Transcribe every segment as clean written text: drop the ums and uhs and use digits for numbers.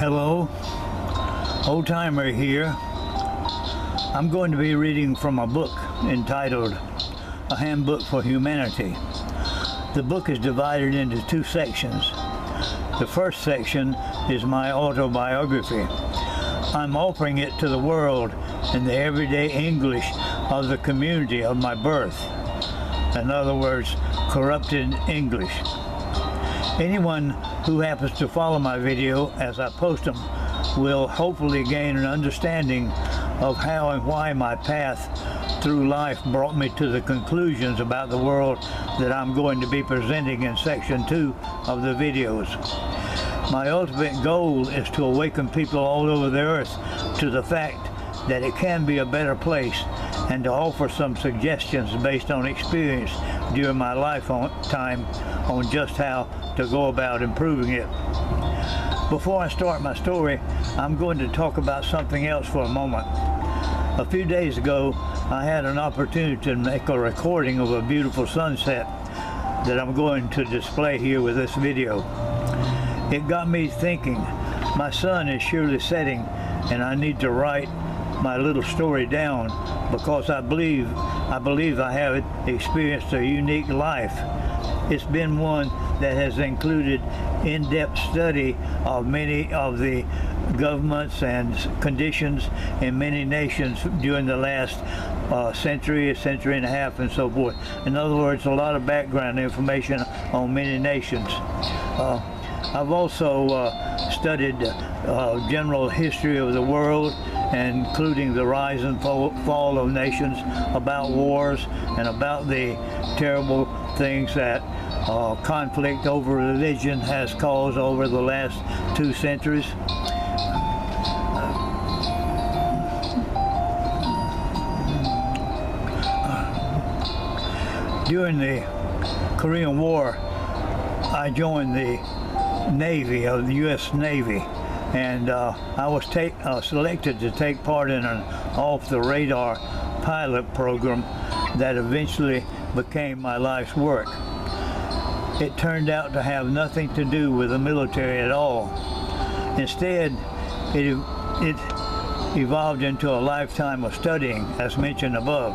Hello, Old Timer here. I'm going to be reading from a book entitled A Handbook for Humanity. The book is divided into two sections. The first section is my autobiography. I'm offering it to the world in the everyday English of the community of my birth. In other words, corrupted English. Anyone who happens to follow my video as I post them will hopefully gain an understanding of how and why my path through life brought me to the conclusions about the world that I'm going to be presenting in section 2 of the videos. My ultimate goal is to awaken people all over the earth to the fact that it can be a better place, and to offer some suggestions based on experience during my lifetime on just how to go about improving it. Before I start my story, I'm going to talk about something else for a moment. A few days ago, I had an opportunity to make a recording of a beautiful sunset that I'm going to display here with this video. It got me thinking, my sun is surely setting, and I need to write my little story down because I believe I have experienced a unique life. It's been one that has included in-depth study of many of the governments and conditions in many nations during the last century and a half, and so forth. In other words, a lot of background information on many nations. I've also studied general history of the world, including the rise and fall of nations, about wars, and about the terrible things that conflict over religion has caused over the last 2 centuries. During the Korean War, I joined the Navy, of the U.S. Navy, and I was selected to take part in an off-the-radar pilot program that eventually became my life's work. It turned out to have nothing to do with the military at all. Instead, it evolved into a lifetime of studying, as mentioned above,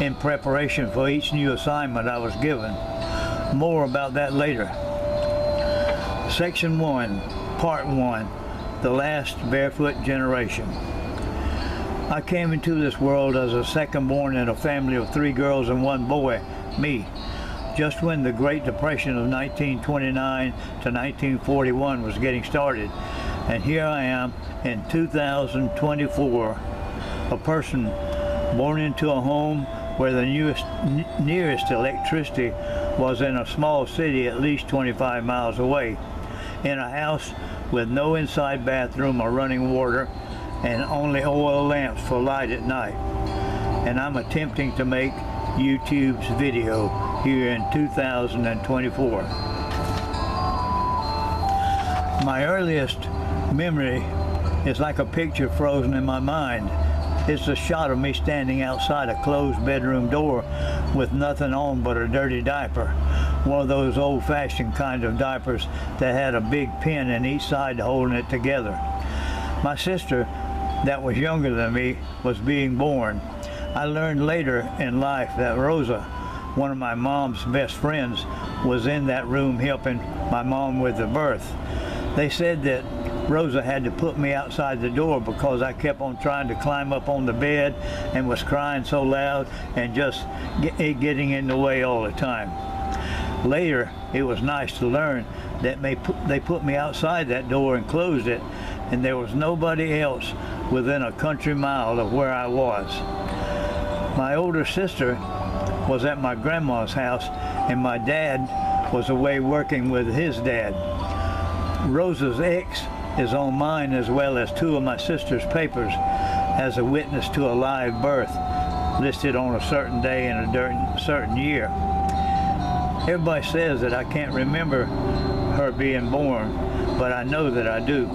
in preparation for each new assignment I was given. More about that later. Section 1, Part 1, The Last Barefoot Generation. I came into this world as a second born in a family of 3 girls and 1 boy, me, just when the Great Depression of 1929 to 1941 was getting started. And here I am in 2024, a person born into a home where the nearest electricity was in a small city at least 25 miles away, in a house with no inside bathroom or running water, and only oil lamps for light at night. And I'm attempting to make YouTube's video here in 2024. My earliest memory is like a picture frozen in my mind. It's a shot of me standing outside a closed bedroom door with nothing on but a dirty diaper. One of those old-fashioned kind of diapers that had a big pin in each side holding it together. My sister, that was younger than me, was being born. I learned later in life that Rosa, one of my mom's best friends, was in that room helping my mom with the birth. They said that Rosa had to put me outside the door because I kept on trying to climb up on the bed and was crying so loud and just getting in the way all the time. Later, it was nice to learn that they put me outside that door and closed it, and there was nobody else within a country mile of where I was. My older sister was at my grandma's house, and my dad was away working with his dad. Rosa's ex is on mine as well as 2 of my sister's papers as a witness to a live birth listed on a certain day in a certain year. Everybody says that I can't remember her being born, but I know that I do.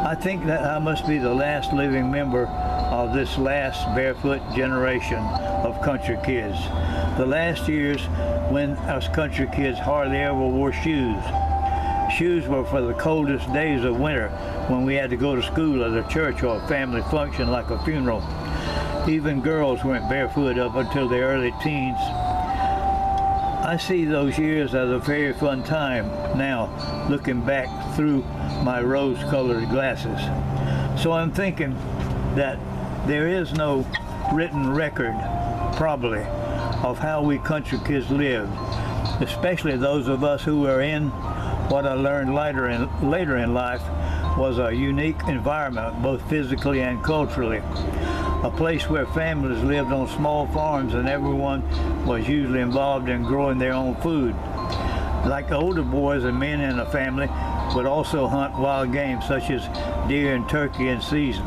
I think that I must be the last living member of this last barefoot generation of country kids. The last years when us country kids hardly ever wore shoes. Shoes were for the coldest days of winter when we had to go to school or to church or a family function like a funeral. Even girls went barefoot up until their early teens. I see those years as a very fun time now, looking back through my rose-colored glasses. So I'm thinking that there is no written record, probably, of how we country kids lived, especially those of us who were in what I learned later in life was a unique environment, both physically and culturally. A place where families lived on small farms and everyone was usually involved in growing their own food. Like the older boys and men in a family would also hunt wild game such as deer and turkey in season.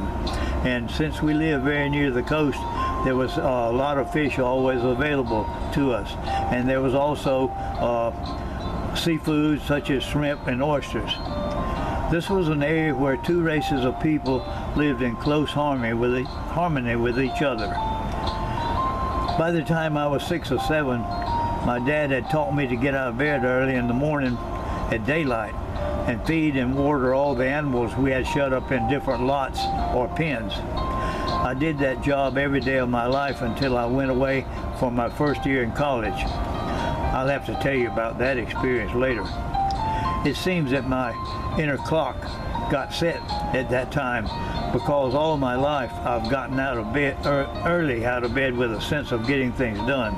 And since we live very near the coast, there was a lot of fish always available to us. And there was also seafood such as shrimp and oysters. This was an area where two races of people lived in close harmony with each other. By the time I was 6 or 7, my dad had taught me to get out of bed early in the morning at daylight and feed and water all the animals we had shut up in different lots or pens. I did that job every day of my life until I went away for my first year in college. I'll have to tell you about that experience later. It seems that my inner clock got set at that time because all my life I've gotten out of bed early out of bed with a sense of getting things done.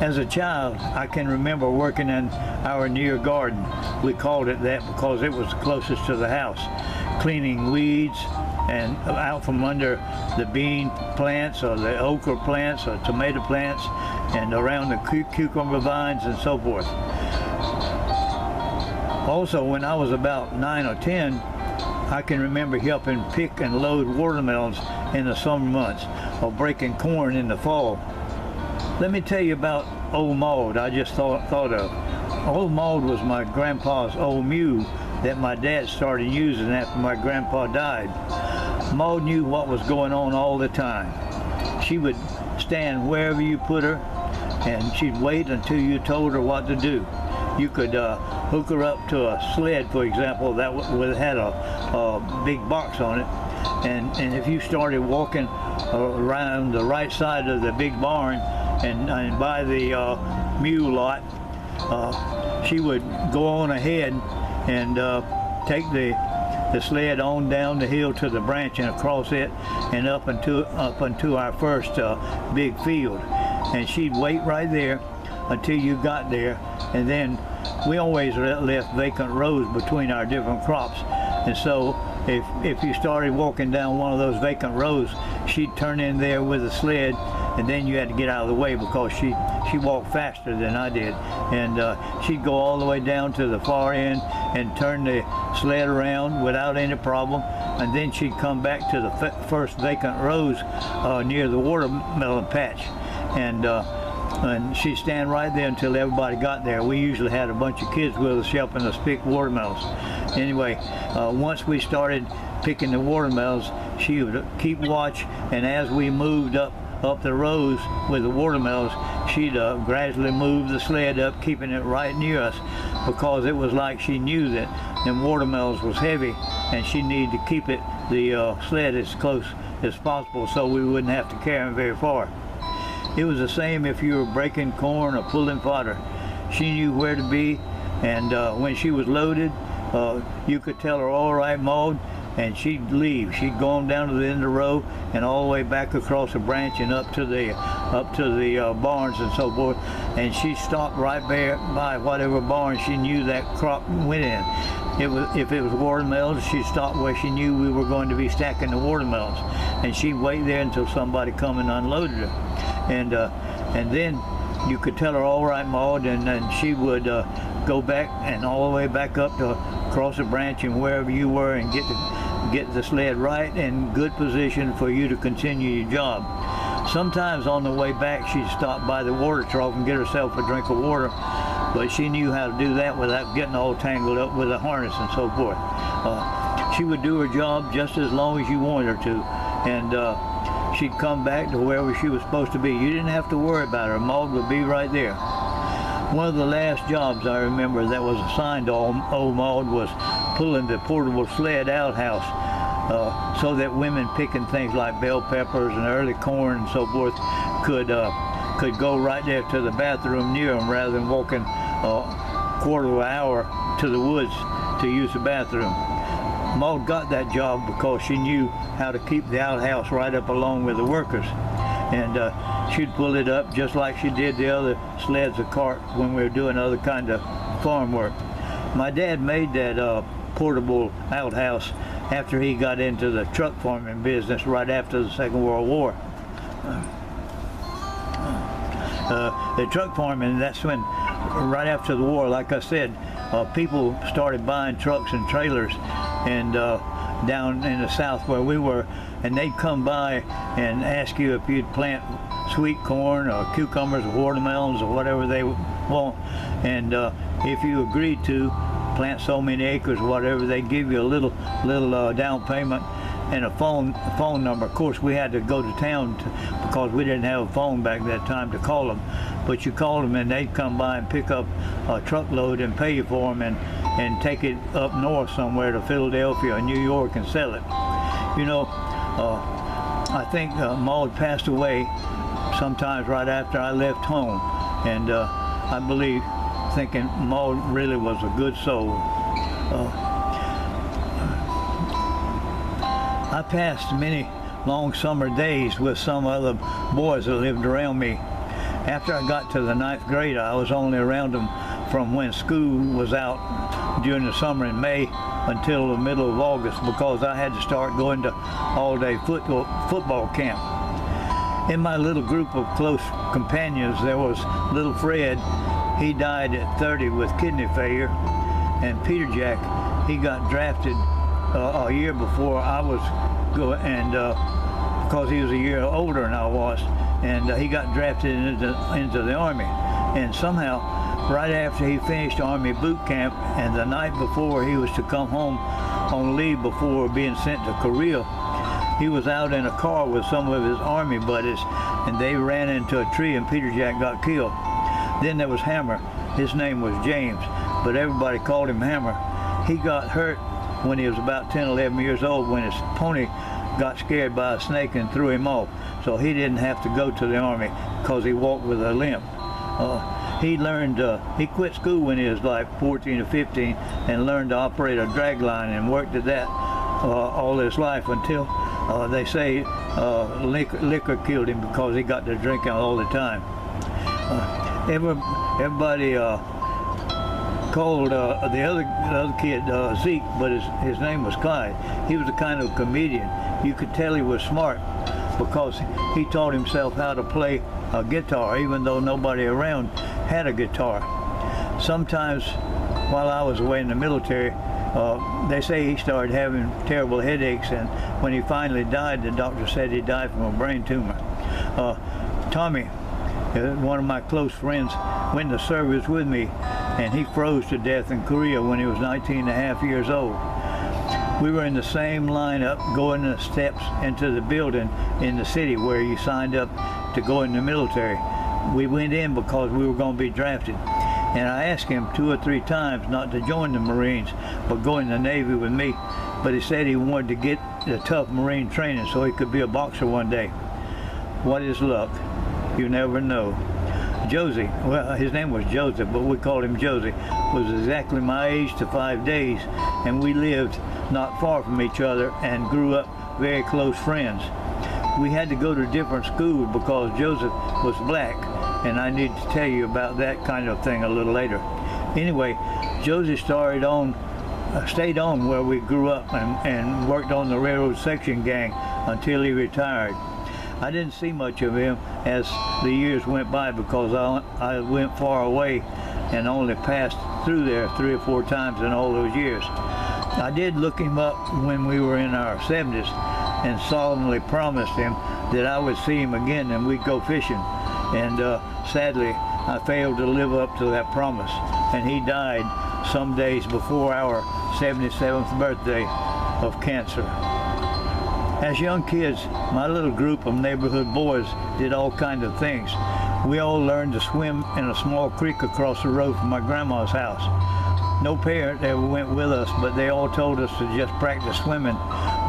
As a child, I can remember working in our near garden. We called it that because it was closest to the house, cleaning weeds and out from under the bean plants or the okra plants or tomato plants and around the cucumber vines and so forth. Also, when I was about 9 or 10, I can remember helping pick and load watermelons in the summer months or breaking corn in the fall. Let me tell you about Old Maud I just thought of. Old Maud was my grandpa's old mule that my dad started using after my grandpa died. Maud knew what was going on all the time. She would stand wherever you put her and she'd wait until you told her what to do. You could hook her up to a sled, for example, that had a big box on it. And if you started walking around the right side of the big barn and by the mule lot, she would go on ahead and take the sled on down the hill to the branch and across it and up into our first big field. And she'd wait right there until you got there, and then we always left vacant rows between our different crops. And so if you started walking down one of those vacant rows, she'd turn in there with a sled, and then you had to get out of the way because she walked faster than I did. And she'd go all the way down to the far end and turn the sled around without any problem. And then she'd come back to the first vacant rows near the watermelon patch. And she'd stand right there until everybody got there. We usually had a bunch of kids with us helping us pick watermelons. Anyway, once we started picking the watermelons, she would keep watch, and as we moved up the rows with the watermelons, she'd gradually move the sled up, keeping it right near us, because it was like she knew that the watermelons was heavy and she needed to keep the sled as close as possible so we wouldn't have to carry them very far. It was the same if you were breaking corn or pulling fodder. She knew where to be, and when she was loaded, you could tell her, "All right, Maud," and she'd leave. She'd go on down to the end of the row and all the way back across the branch and up to the barns and so forth. And she stopped right there by whatever barn she knew that crop went in. If it was watermelons, she'd stop where she knew we were going to be stacking the watermelons, and she'd wait there until somebody come and unloaded her. And then you could tell her, "All right, Maud," and then she would go back and all the way back up to across the branch and wherever you were, and get the sled right in good position for you to continue your job. Sometimes on the way back, she'd stop by the water trough and get herself a drink of water, but she knew how to do that without getting all tangled up with a harness and so forth. She would do her job just as long as you wanted her to, and she'd come back to wherever she was supposed to be. You didn't have to worry about her. Maud would be right there. One of the last jobs I remember that was assigned to old Maud was pulling the portable sled outhouse so that women picking things like bell peppers and early corn and so forth could go right there to the bathroom near them rather than walking a quarter of an hour to the woods to use the bathroom. Maud got that job because she knew how to keep the outhouse right up along with the workers. And she'd pull it up just like she did the other sleds or cart when we were doing other kind of farm work. My dad made that portable outhouse after he got into the truck farming business right after the Second World War. The truck farming, that's when, right after the war, like I said, people started buying trucks and trailers and down in the south where we were, and they'd come by and ask you if you'd plant sweet corn or cucumbers or watermelons or whatever they want, and if you agreed to plant so many acres or whatever, they'd give you a little down payment and a phone number. Of course, we had to go to town because we didn't have a phone back that time to call them, but you called them and they'd come by and pick up a truckload and pay you for them and take it up north somewhere to Philadelphia or New York and sell it. You know, I think Maud passed away sometimes right after I left home, and I believe thinking Maud really was a good soul. I passed many long summer days with some other boys that lived around me. After I got to the 9th grade, I was only around them from when school was out during the summer in May until the middle of August, because I had to start going to all-day football camp. In my little group of close companions, there was little Fred. He died at 30 with kidney failure, and Peter Jack, he got drafted a year before I was going, and because he was a year older than I was, and he got drafted into the Army. And somehow, right after he finished Army boot camp, and the night before he was to come home on leave before being sent to Korea, he was out in a car with some of his Army buddies, and they ran into a tree, and Peter Jack got killed. Then there was Hammer. His name was James, but everybody called him Hammer. He got hurt when he was about 10, 11 years old when his pony got scared by a snake and threw him off. So he didn't have to go to the Army because he walked with a limp. He learned, he quit school when he was like 14 or 15 and learned to operate a drag line and worked at that all his life until they say liquor killed him because he got to drinking all the time. Everybody called the other kid Zeke, but his name was Clyde. He was a kind of comedian. You could tell he was smart because he taught himself how to play a guitar, even though nobody around had a guitar. Sometimes while I was away in the military, they say he started having terrible headaches, and when he finally died, the doctor said he died from a brain tumor. Tommy, one of my close friends, went to service with me, and he froze to death in Korea when he was 19 and a half years old. We were in the same lineup going the steps into the building in the city where you signed up to go in the military. We went in because we were going to be drafted. And I asked him 2 or 3 times not to join the Marines, but go in the Navy with me. But he said he wanted to get the tough Marine training so he could be a boxer one day. What is luck? You never know. Josie, well, his name was Joseph, but we called him Josie, was exactly my age to 5 days, and we lived not far from each other and grew up very close friends. We had to go to different schools because Joseph was black, and I need to tell you about that kind of thing a little later. Anyway, Josie stayed on where we grew up and worked on the railroad section gang until he retired. I didn't see much of him as the years went by because I went far away and only passed through there 3 or 4 times in all those years. I did look him up when we were in our 70s and solemnly promised him that I would see him again and we'd go fishing. And sadly, I failed to live up to that promise, and he died some days before our 77th birthday of cancer. As young kids, my little group of neighborhood boys did all kinds of things. We all learned to swim in a small creek across the road from my grandma's house. No parent ever went with us, but they all told us to just practice swimming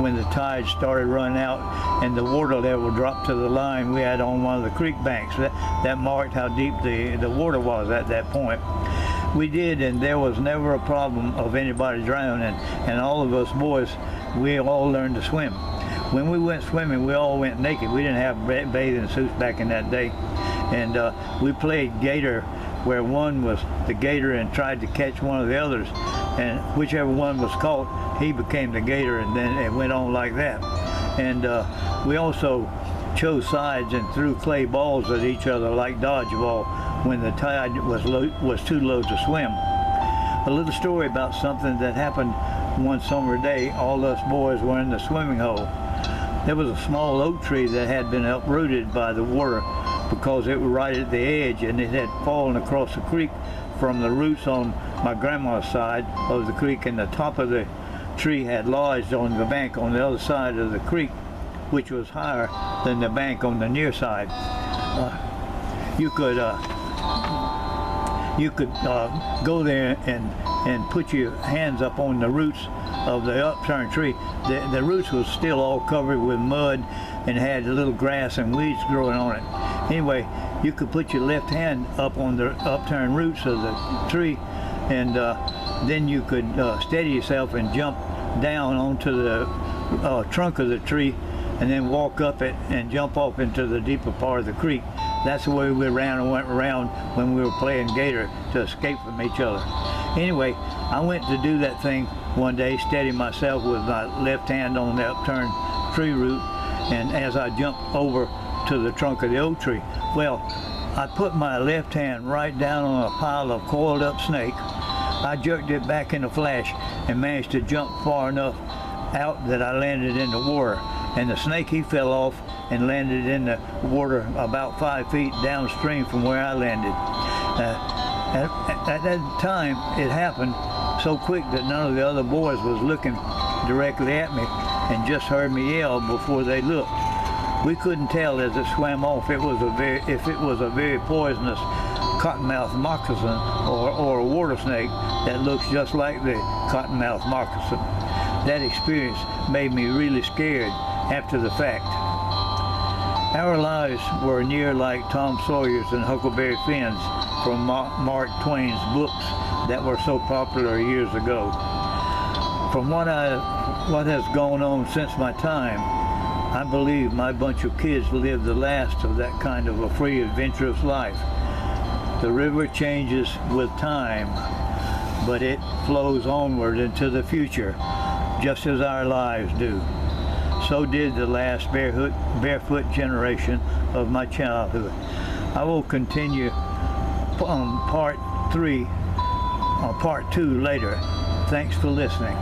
when the tide started running out and the water level dropped to the line we had on one of the creek banks. That marked how deep the water was at that point. We did, and there was never a problem of anybody drowning, and all of us boys, we all learned to swim. When we went swimming, we all went naked. We didn't have bathing suits back in that day. And we played gator, where one was the gator and tried to catch one of the others, and whichever one was caught, he became the gator, and then it went on like that. And we also chose sides and threw clay balls at each other like dodgeball when the tide was too low to swim. A little story about something that happened one summer day. All us boys were in the swimming hole. There was a small oak tree that had been uprooted by the water because it was right at the edge, and it had fallen across the creek from the roots on my grandma's side of the creek, and the top of the tree had lodged on the bank on the other side of the creek, which was higher than the bank on the near side. You could go there and put your hands up on the roots of the upturned tree. The roots was still all covered with mud and had little grass and weeds growing on it. Anyway, you could put your left hand up on the upturned roots of the tree, and then you could steady yourself and jump down onto the trunk of the tree, and then walk up it and jump off into the deeper part of the creek. That's the way we ran and went around when we were playing gator, to escape from each other. Anyway, I went to do that thing one day, steady myself with my left hand on the upturned tree root, and as I jumped over to the trunk of the oak tree, well, I put my left hand right down on a pile of coiled up snake. I jerked it back in a flash and managed to jump far enough out that I landed in the water. And the snake, he fell off and landed in the water about 5 feet downstream from where I landed. At that time, it happened so quick that none of the other boys was looking directly at me and just heard me yell before they looked. We couldn't tell as it swam off if it was a very poisonous cottonmouth moccasin or a water snake that looks just like the cottonmouth moccasin. That experience made me really scared after the fact. Our lives were near like Tom Sawyer's and Huckleberry Finn's from Mark Twain's books that were so popular years ago. From what has gone on since my time, I believe my bunch of kids lived the last of that kind of a free, adventurous life. The river changes with time, but it flows onward into the future, just as our lives do. So did the last barefoot generation of my childhood. I will continue on part 2 later. Thanks for listening.